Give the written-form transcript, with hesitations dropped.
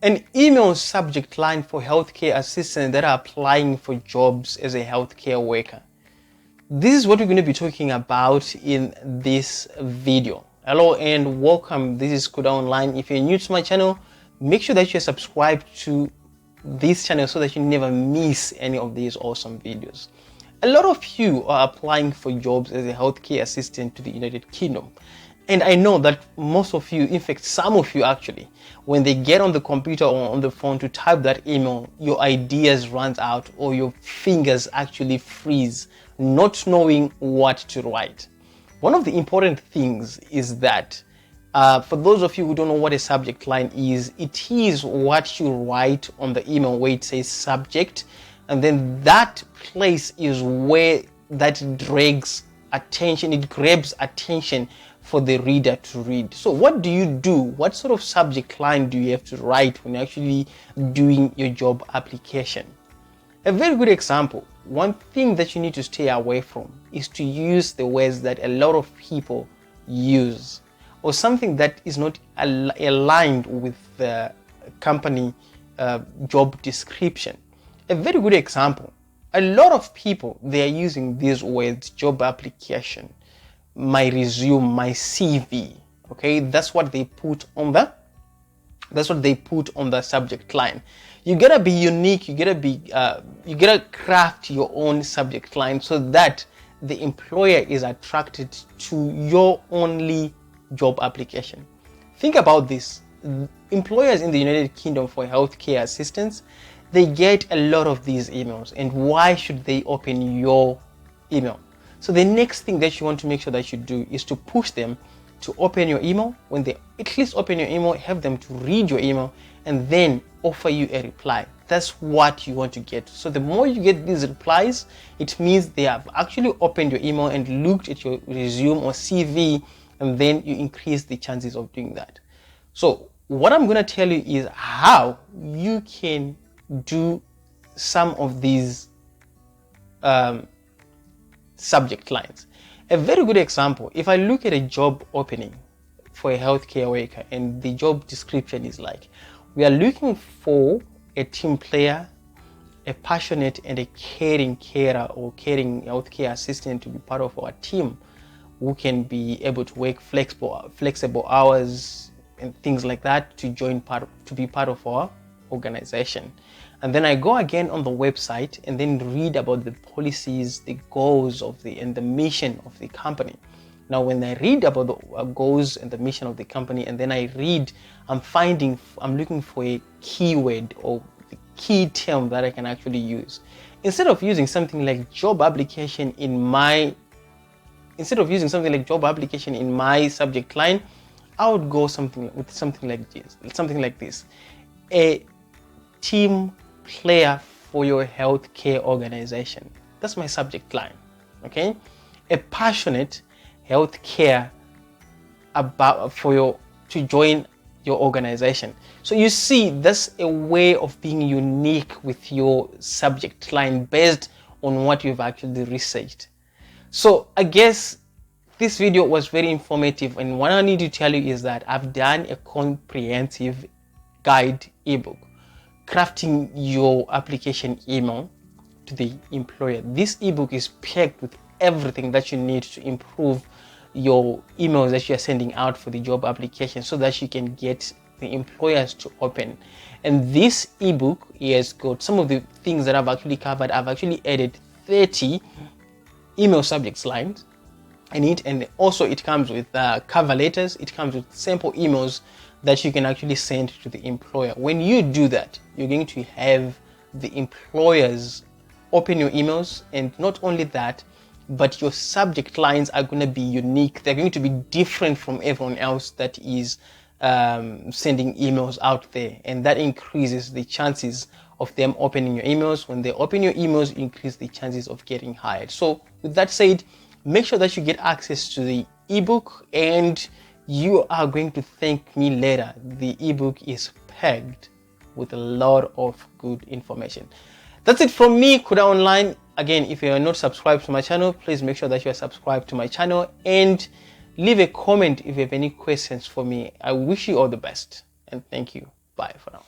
An email subject line for healthcare assistants that are applying for jobs as a healthcare worker. This is what we're going to be talking about in this video. Hello and welcome. This is Kuda Online. If you're new to my channel, make sure that you're subscribed to this channel so that you never miss any of these awesome videos. A lot of you are applying for jobs as a healthcare assistant to the United Kingdom. And I know that most of you, in fact, some of you actually, when they get on the computer or on the phone to type that email, your ideas runs out or your fingers actually freeze, not knowing what to write. One of the important things is that for those of you who don't know what a subject line is, it is what you write on the email where it says subject, and then that place is where that drags attention, it grabs attention for the reader to read. So what do you do? What sort of subject line do you have to write when you're actually doing your job application? A very good example, one thing that you need to stay away from is to use the words that a lot of people use, or something that is not aligned with the company job description. A very good example, a lot of people, they are using these words: job application, my resume, my CV. Okay, that's what they put on the subject line. You gotta be unique. You gotta craft your own subject line so that the employer is attracted to your only job application. Think about this. Employers in the United Kingdom for healthcare assistants, they get a lot of these emails, and why should they open your email? So the next thing that you want to make sure that you do is to push them to open your email. When they at least open your email, have them to read your email and then offer you a reply. That's what you want to get. So the more you get these replies, it means they have actually opened your email and looked at your resume or CV, and then you increase the chances of doing that. So what I'm going to tell you is how you can do some of these subject lines. A very good example, if I look at a job opening for a healthcare worker and the job description is like, we are looking for a team player, a passionate and a caring carer or caring healthcare assistant to be part of our team, who can be able to work flexible hours and things like that to be part of our organization. And then I go again on the website and then read about the policies, the goals and the mission of the company. Now, when I read about the goals and the mission of the company, and then I read, I'm looking for a keyword or the key term that I can actually use. Instead of using something like job application in my subject line, I would go something like this: a team player for your healthcare organization. That's my subject line. Okay, a passionate healthcare to join your organization. So you see, that's a way of being unique with your subject line based on what you've actually researched. So I guess this video was very informative, and what I need to tell you is that I've done a comprehensive guide ebook, crafting your application email to the employer. This ebook is packed with everything that you need to improve your emails that you are sending out for the job application so that you can get the employers to open. And this ebook has got some of the things that I've actually covered. I've actually added 30 email subject lines in it, and also it comes with cover letters. It comes with sample emails that you can actually send to the employer. When you do that, you're going to have the employers open your emails, and not only that, but your subject lines are going to be unique. They're going to be different from everyone else that is sending emails out there, and that increases the chances of them opening your emails. When they open your emails, you increase the chances of getting hired. So with that said, make sure that you get access to the ebook, and you are going to thank me later. The ebook is packed with a lot of good information. That's it from me, Kuda Online. Again, if you are not subscribed to my channel, please make sure that you are subscribed to my channel and leave a comment if you have any questions for me. I wish you all the best, and thank you. Bye for now.